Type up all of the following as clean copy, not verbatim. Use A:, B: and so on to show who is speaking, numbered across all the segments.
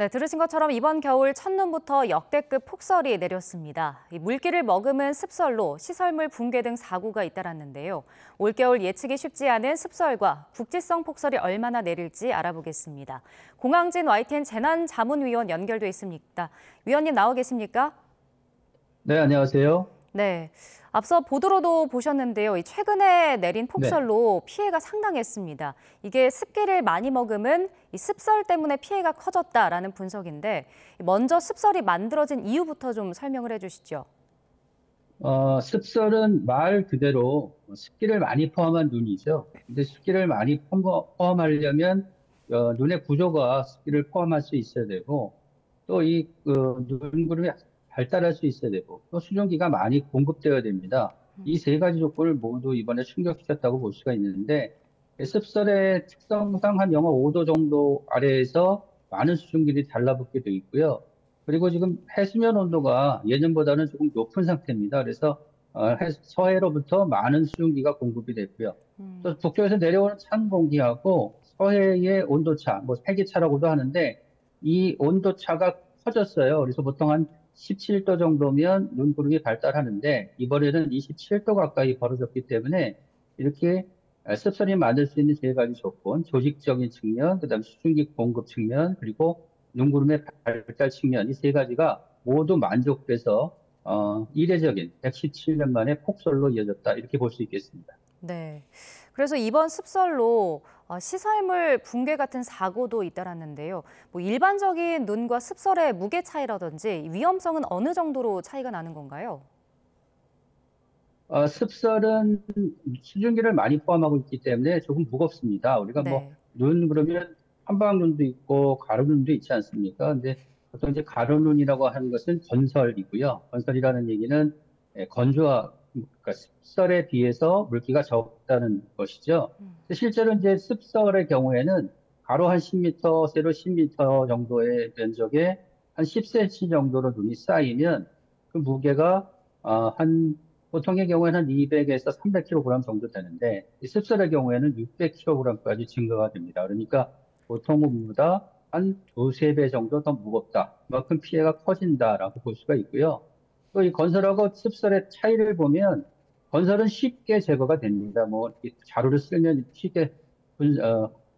A: 네, 들으신 것처럼 이번 겨울 첫눈부터 역대급 폭설이 내렸습니다. 이 물기를 머금은 습설로 시설물 붕괴 등 사고가 잇따랐는데요. 올겨울 예측이 쉽지 않은 습설과 국지성 폭설이 얼마나 내릴지 알아보겠습니다. 공항진 YTN 재난자문위원 연결돼 있습니다. 위원님 나와 계십니까?
B: 네, 안녕하세요.
A: 네, 앞서 보도로도 보셨는데요. 이 최근에 내린
B: 네.
A: 폭설로 피해가 상당했습니다. 이게 습기를 많이 머금은 이 습설 때문에 피해가 커졌다라는 분석인데 먼저 습설이 만들어진 이유부터 좀 설명을 해주시죠.
B: 습설은 말 그대로 습기를 많이 포함한 눈이죠. 근데 습기를 많이 포함하려면 눈의 구조가 습기를 포함할 수 있어야 되고 또 이 눈구름이 발달할 수 있어야 되고 또 수증기가 많이 공급되어야 됩니다. 이 세 가지 조건을 모두 이번에 충족시켰다고 볼 수가 있는데 습설의 특성상 한 영하 5도 정도 아래에서 많은 수증기들이 달라붙게 돼 있고요. 그리고 지금 해수면 온도가 예년보다는 조금 높은 상태입니다. 그래서 서해로부터 많은 수증기가 공급이 됐고요. 또 북쪽에서 내려오는 찬 공기하고 서해의 온도차, 뭐 세기차라고도 하는데 이 온도차가 커졌어요. 그래서 보통 한 17도 정도면 눈구름이 발달하는데 이번에는 27도 가까이 벌어졌기 때문에 이렇게 습선이 만들 수 있는 세 가지 조건, 조직적인 측면, 그다음 수증기 공급 측면, 그리고 눈구름의 발달 측면 이 세 가지가 모두 만족돼서 이례적인 117년 만에 폭설로 이어졌다 이렇게 볼 수 있겠습니다.
A: 네, 그래서 이번 습설로 시설물 붕괴 같은 사고도 잇따랐는데요. 뭐 일반적인 눈과 습설의 무게 차이라든지 위험성은 어느 정도로 차이가 나는 건가요?
B: 습설은 수증기를 많이 포함하고 있기 때문에 조금 무겁습니다. 우리가 뭐
A: 네.
B: 눈 그러면 한방눈도 있고 가로눈도 있지 않습니까? 근데 보통 이제 가로눈이라고 하는 것은 건설이고요. 건설이라는 얘기는 건조하, 그러니까 습설에 비해서 물기가 적다는 것이죠. 근데 실제로 이제 습설의 경우에는 가로 한 10m, 세로 10m 정도의 면적에 한 10cm 정도로 눈이 쌓이면 그 무게가 한 보통의 경우에는 한 200에서 300kg 정도 되는데 이 습설의 경우에는 600kg까지 증가가 됩니다. 그러니까 보통 몸보다 한 두세 배 정도 더 무겁다. 그만큼 피해가 커진다라고 볼 수가 있고요. 또 이 건설하고 습설의 차이를 보면 건설은 쉽게 제거가 됩니다. 뭐 자루를 쓸면 쉽게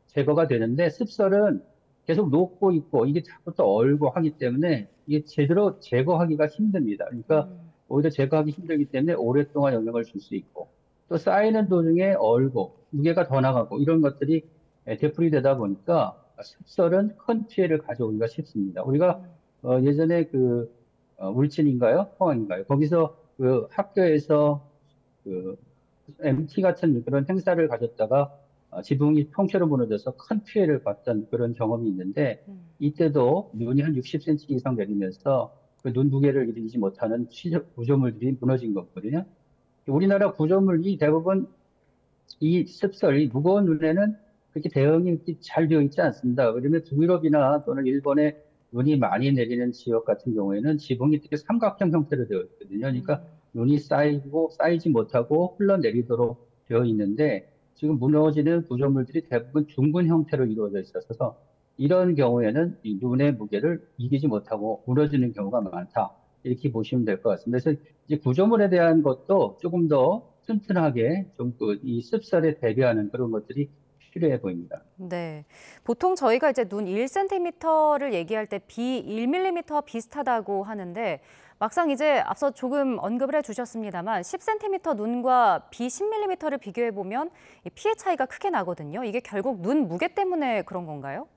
B: 제거가 되는데 습설은 계속 녹고 있고 이게 자꾸 또 얼고 하기 때문에 이게 제대로 제거하기가 힘듭니다. 그러니까 오히려 제거하기 힘들기 때문에 오랫동안 영향을 줄 수 있고 또 쌓이는 도중에 얼고 무게가 더 나가고 이런 것들이 되풀이되다 보니까 습설은 큰 피해를 가져오기가 쉽습니다. 우리가 예전에 울진인가요? 포항인가요? 거기서 그 학교에서 그 MT 같은 그런 행사를 가졌다가 지붕이 통째로 무너져서 큰 피해를 봤던 그런 경험이 있는데 이때도 눈이 한 60cm 이상 내리면서 그 눈 무게를 이기지 못하는 구조물들이 무너진 거거든요. 우리나라 구조물이 대부분 이 습설, 이 무거운 눈에는 그렇게 대응이 잘 되어 있지 않습니다. 그러면 북유럽이나 또는 일본에 눈이 많이 내리는 지역 같은 경우에는 지붕이 되게 삼각형 형태로 되어 있거든요. 그러니까 눈이 쌓이고 쌓이지 못하고 흘러내리도록 되어 있는데 지금 무너지는 구조물들이 대부분 둥근 형태로 이루어져 있어서 이런 경우에는 이 눈의 무게를 이기지 못하고 무너지는 경우가 많다. 이렇게 보시면 될 것 같습니다. 그래서 이제 구조물에 대한 것도 조금 더 튼튼하게 좀 이 습설에 대비하는 그런 것들이 필요해 보입니다.
A: 네. 보통 저희가 이제 눈 1cm를 얘기할 때 비 1mm와 비슷하다고 하는데 막상 이제 앞서 조금 언급을 해주셨습니다만 10cm 눈과 비 10mm를 비교해 보면 피해 차이가 크게 나거든요. 이게 결국 눈 무게 때문에 그런 건가요?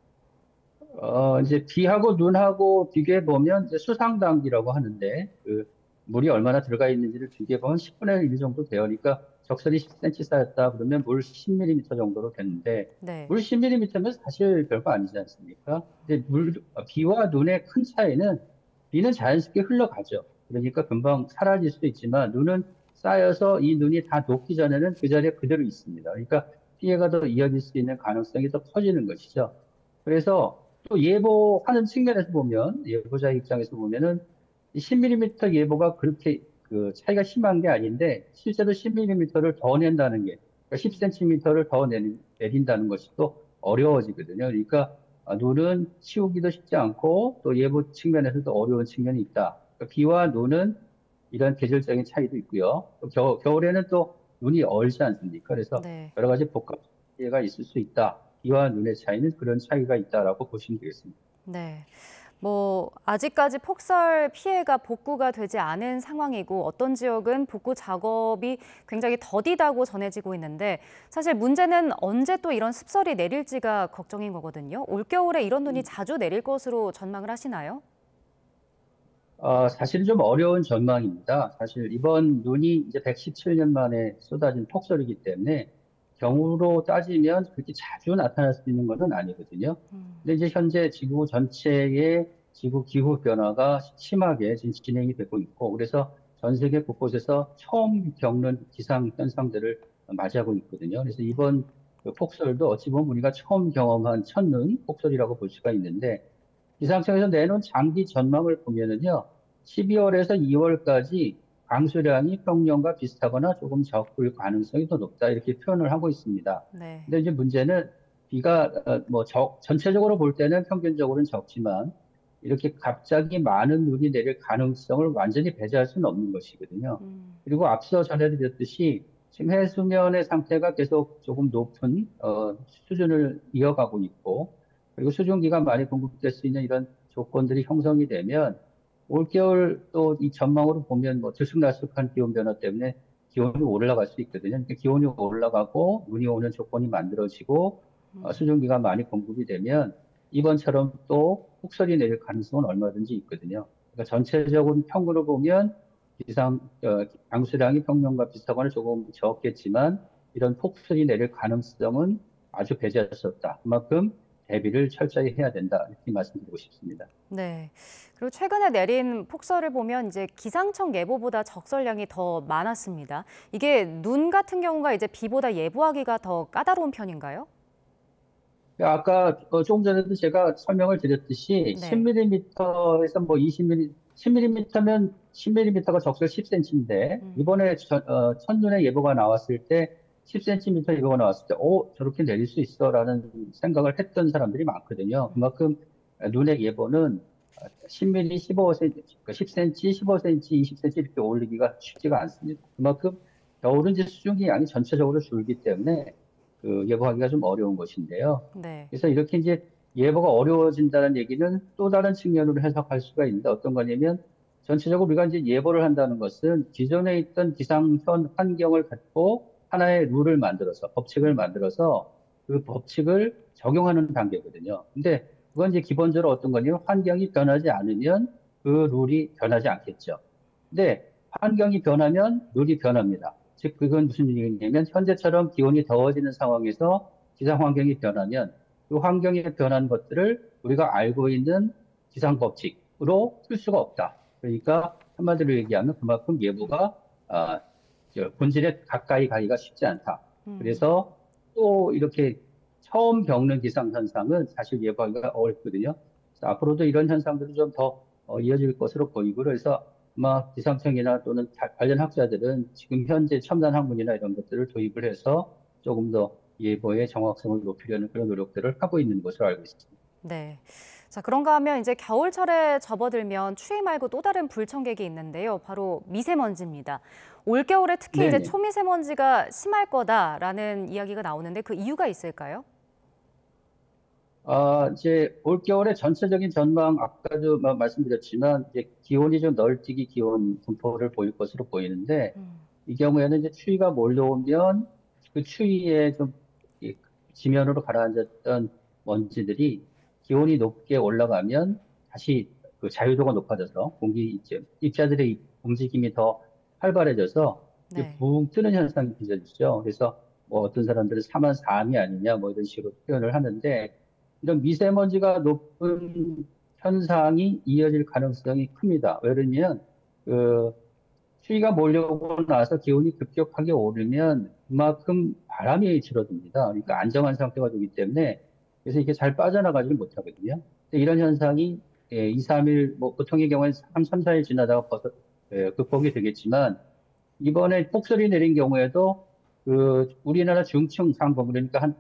B: 이제 비하고 눈하고 비교해 보면 이제 수상 단기라고 하는데 그 물이 얼마나 들어가 있는지를 비교해 보면 10분의 1 정도 돼요. 그러니까 적설이 10cm 쌓였다 그러면 물 10mm 정도로 되는데
A: 네.
B: 물 10mm면 사실 별거 아니지 않습니까? 근데 비와 눈의 큰 차이는 비는 자연스럽게 흘러가죠. 그러니까 금방 사라질 수도 있지만 눈은 쌓여서 이 눈이 다 녹기 전에는 그 자리에 그대로 있습니다. 그러니까 피해가 더 이어질 수 있는 가능성이 더 커지는 것이죠. 그래서 또 예보하는 측면에서 보면, 예보자 입장에서 보면은 10mm 예보가 그렇게 그 차이가 심한 게 아닌데, 실제로 10mm를 더 낸다는 게, 그러니까 10cm를 더 내린다는 것이 또 어려워지거든요. 그러니까 눈은 치우기도 쉽지 않고 또 예보 측면에서도 어려운 측면이 있다. 그러니까 비와 눈은 이런 계절적인 차이도 있고요. 또 겨울에는 또 눈이 얼지 않습니까? 그래서
A: 네.
B: 여러 가지 복합 피해가 있을 수 있다. 비와 눈의 차이는 그런 차이가 있다라고 보시면 되겠습니다.
A: 네. 뭐 아직까지 폭설 피해가 복구가 되지 않은 상황이고 어떤 지역은 복구 작업이 굉장히 더디다고 전해지고 있는데 사실 문제는 언제 또 이런 습설이 내릴지가 걱정인 거거든요. 올겨울에 이런 눈이 자주 내릴 것으로 전망을 하시나요?
B: 사실은 좀 어려운 전망입니다. 사실 이번 눈이 이제 117년 만에 쏟아진 폭설이기 때문에 경우로 따지면 그렇게 자주 나타날 수 있는 것은 아니거든요. 근데 이제 현재 지구 전체의 지구 기후 변화가 심하게 지금 진행이 되고 있고, 그래서 전 세계 곳곳에서 처음 겪는 기상 현상들을 맞이하고 있거든요. 그래서 이번 그 폭설도 어찌 보면 우리가 처음 경험한 첫눈 폭설이라고 볼 수가 있는데, 기상청에서 내놓은 장기 전망을 보면은요, 12월에서 2월까지 강수량이 평년과 비슷하거나 조금 적을 가능성이 더 높다 이렇게 표현을 하고 있습니다.
A: 네.
B: 근데 이제 문제는 비가 전체적으로 볼 때는 평균적으로는 적지만 이렇게 갑자기 많은 눈이 내릴 가능성을 완전히 배제할 수는 없는 것이거든요. 그리고 앞서 전해드렸듯이 지금 해수면의 상태가 계속 조금 높은 수준을 이어가고 있고, 그리고 수증기가 많이 공급될 수 있는 이런 조건들이 형성이 되면 올겨울 또 이 전망으로 보면 뭐 들쑥날쑥한 기온 변화 때문에 기온이 올라갈 수 있거든요. 그러니까 기온이 올라가고 눈이 오는 조건이 만들어지고 수증기가 많이 공급이 되면 이번처럼 또 폭설이 내릴 가능성은 얼마든지 있거든요. 그러니까 전체적으로 평균으로 보면 강수량이 평년과 비슷하거나 조금 적겠지만 이런 폭설이 내릴 가능성은 아주 배제할 수 없다. 그만큼 대비를 철저히 해야 된다. 이렇게 말씀드리고 싶습니다.
A: 네. 그리고 최근에 내린 폭설을 보면 이제 기상청 예보보다 적설량이 더 많았습니다. 이게 눈 같은 경우가 이제 비보다 예보하기가 더 까다로운 편인가요?
B: 아까 조금 전에도 제가 설명을 드렸듯이
A: 네.
B: 10mm에서 뭐 20mm, 10mm면 10mm가 적설 10cm인데 이번에 첫눈에 예보가 나왔을 때 10cm 예보가 나왔을 때 저렇게 내릴 수 있어라는 생각을 했던 사람들이 많거든요. 그만큼 눈의 예보는 10mm, 15cm, 10cm, 15cm, 20cm 이렇게 올리기가 쉽지가 않습니다. 그만큼 겨울은 이제 수증기 양이 전체적으로 줄기 때문에 그 예보하기가 좀 어려운 것인데요.
A: 네.
B: 그래서 이렇게 이제 예보가 어려워진다는 얘기는 또 다른 측면으로 해석할 수가 있는데 어떤 거냐면 전체적으로 우리가 이제 예보를 한다는 것은 기존에 있던 기상 환경을 갖고 하나의 룰을 만들어서 법칙을 만들어서 그 법칙을 적용하는 단계거든요. 근데 그건 이제 기본적으로 어떤 거냐면 환경이 변하지 않으면 그 룰이 변하지 않겠죠. 근데 환경이 변하면 룰이 변합니다. 즉, 그건 무슨 얘기냐면 현재처럼 기온이 더워지는 상황에서 기상 환경이 변하면 그 환경이 변한 것들을 우리가 알고 있는 기상 법칙으로 풀 수가 없다. 그러니까 한마디로 얘기하면 그만큼 예보가 본질에 가까이 가기가 쉽지 않다. 그래서 또 이렇게 처음 겪는 기상 현상은 사실 예보하기가 어렵거든요. 그래서 앞으로도 이런 현상들이 좀 더 이어질 것으로 보이고 그래서 아마 기상청이나 또는 관련 학자들은 지금 현재 첨단 학문이나 이런 것들을 도입을 해서 조금 더 예보의 정확성을 높이려는 그런 노력들을 하고 있는 것으로 알고 있습니다.
A: 네. 자, 그런가 하면 이제 겨울철에 접어들면 추위 말고 또 다른 불청객이 있는데요. 바로 미세먼지입니다. 올겨울에 특히 이제
B: 네네.
A: 초미세먼지가 심할 거다라는 이야기가 나오는데 그 이유가 있을까요?
B: 이제 올겨울의 전체적인 전망, 아까도 말씀드렸지만, 이제 기온이 좀 널뛰기 기온 분포를 보일 것으로 보이는데, 이 경우에는 이제 추위가 몰려오면 그 추위에 좀 지면으로 가라앉았던 먼지들이 기온이 높게 올라가면 다시 그 자유도가 높아져서 입자들의 움직임이 더 활발해져서 이게
A: 네.
B: 붕 뜨는 현상이 빚어지죠. 그래서 뭐 어떤 사람들은 사만사암이 아니냐 뭐 이런 식으로 표현을 하는데 이런 미세먼지가 높은 현상이 이어질 가능성이 큽니다. 왜냐면 그 추위가 몰려오고 나서 기온이 급격하게 오르면 그만큼 바람이 줄어듭니다. 그러니까 안정한 상태가 되기 때문에 그래서 이게 잘 빠져나가지를 못하거든요. 근데 이런 현상이 2, 3일, 뭐 보통의 경우에는 3, 4일 지나다가 극복이 되겠지만 이번에 폭설이 내린 경우에도 그 우리나라 중층 상공 그러니까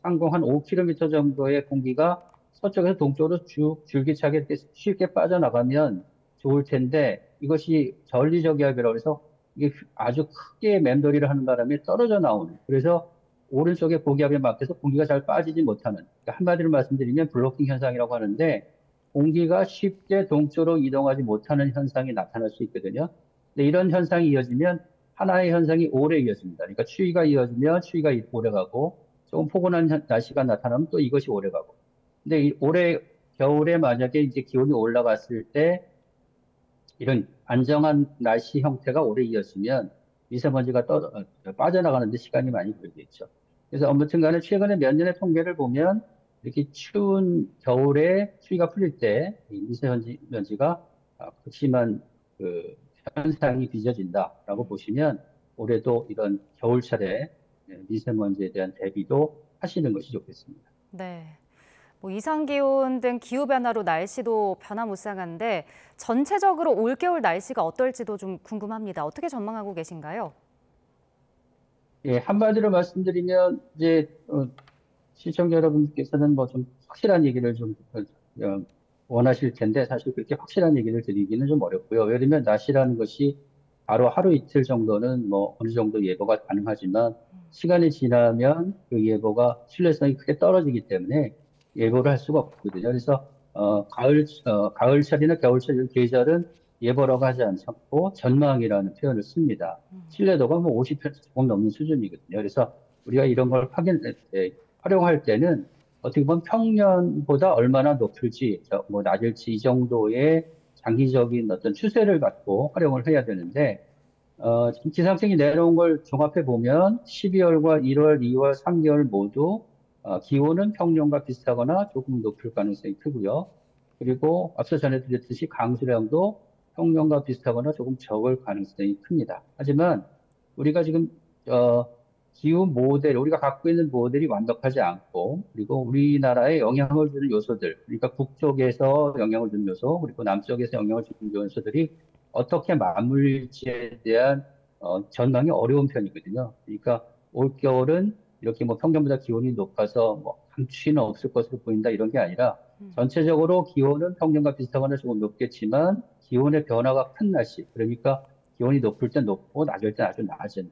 B: 상공 한 5km 정도의 공기가 서쪽에서 동쪽으로 쭉 줄기차게 이렇게 쉽게 빠져나가면 좋을 텐데 이것이 전리저기압이라고 해서 이게 아주 크게 맴돌이를 하는 바람에 떨어져 나오는 그래서 오른쪽에 고기압에 막혀서 공기가 잘 빠지지 못하는 그러니까 한마디로 말씀드리면 블로킹 현상이라고 하는데 공기가 쉽게 동쪽으로 이동하지 못하는 현상이 나타날 수 있거든요. 근데 이런 현상이 이어지면 하나의 현상이 오래 이어집니다. 그러니까 추위가 이어지면 추위가 오래 가고 조금 포근한 날씨가 나타나면 또 이것이 오래 가고. 근데 이 올해 겨울에 만약에 이제 기온이 올라갔을 때 이런 안정한 날씨 형태가 오래 이어지면 미세먼지가 빠져나가는데 시간이 많이 걸리겠죠. 그래서 아무튼 간에 최근에 몇 년의 통계를 보면 이렇게 추운 겨울에 추위가 풀릴 때 이 미세먼지가 극심한 그 현상이 빚어진다라고 보시면 올해도 이런 겨울철에 미세먼지에 대한 대비도 하시는 것이 좋겠습니다.
A: 네. 뭐 이상기온 등 기후변화로 날씨도 변화무쌍한데 전체적으로 올겨울 날씨가 어떨지도 좀 궁금합니다. 어떻게 전망하고 계신가요?
B: 예, 한마디로 말씀드리면 이제 시청자 여러분께서는 뭐 좀 확실한 얘기를 좀 원하실 텐데 사실 그렇게 확실한 얘기를 드리기는 좀 어렵고요. 예를 들면 날씨라는 것이 바로 하루 이틀 정도는 뭐 어느 정도 예보가 가능하지만 시간이 지나면 그 예보가 신뢰성이 크게 떨어지기 때문에 예보를 할 수가 없거든요. 그래서 가을철이나 겨울철 이런 계절은 예보라고 하지 않고 전망이라는 표현을 씁니다. 신뢰도가 뭐 50% 조금 넘는 수준이거든요. 그래서 우리가 이런 걸 활용할 때는 어떻게 보면 평년보다 얼마나 높을지, 뭐 낮을지 이 정도의 장기적인 어떤 추세를 갖고 활용을 해야 되는데, 지금 기상청이 내려온 걸 종합해 보면 12월과 1월, 2월, 3개월 모두 기온은 평년과 비슷하거나 조금 높을 가능성이 크고요. 그리고 앞서 전해드렸듯이 강수량도 평년과 비슷하거나 조금 적을 가능성이 큽니다. 하지만 우리가 지금 기후 모델, 우리가 갖고 있는 모델이 완벽하지 않고, 그리고 우리나라에 영향을 주는 요소들, 그러니까 북쪽에서 영향을 주는 요소, 그리고 남쪽에서 영향을 주는 요소들이 어떻게 맞물릴지에 대한 전망이 어려운 편이거든요. 그러니까 올겨울은 이렇게 뭐 평년보다 기온이 높아서 뭐 강추위는 없을 것으로 보인다 이런 게 아니라 전체적으로 기온은 평년과 비슷하거나 조금 높겠지만 기온의 변화가 큰 날씨, 그러니까 기온이 높을 땐 높고 낮을 땐 아주 낮은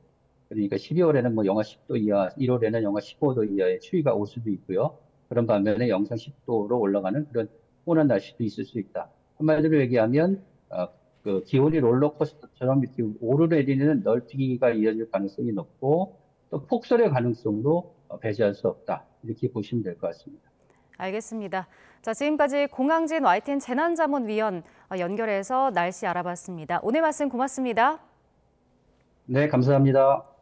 B: 그러니까 12월에는 뭐 영하 10도 이하, 1월에는 영하 15도 이하의 추위가 올 수도 있고요. 그런 반면에 영상 10도로 올라가는 그런 혼한 날씨도 있을 수 있다. 한마디로 얘기하면 그 기온이 롤러코스터처럼 이렇게 오르내리는 널뛰기가 이어질 가능성이 높고 또 폭설의 가능성도 배제할 수 없다. 이렇게 보시면 될 것 같습니다.
A: 알겠습니다. 자, 지금까지 공항진 YTN 재난자문위원 연결해서 날씨 알아봤습니다. 오늘 말씀 고맙습니다.
B: 네, 감사합니다.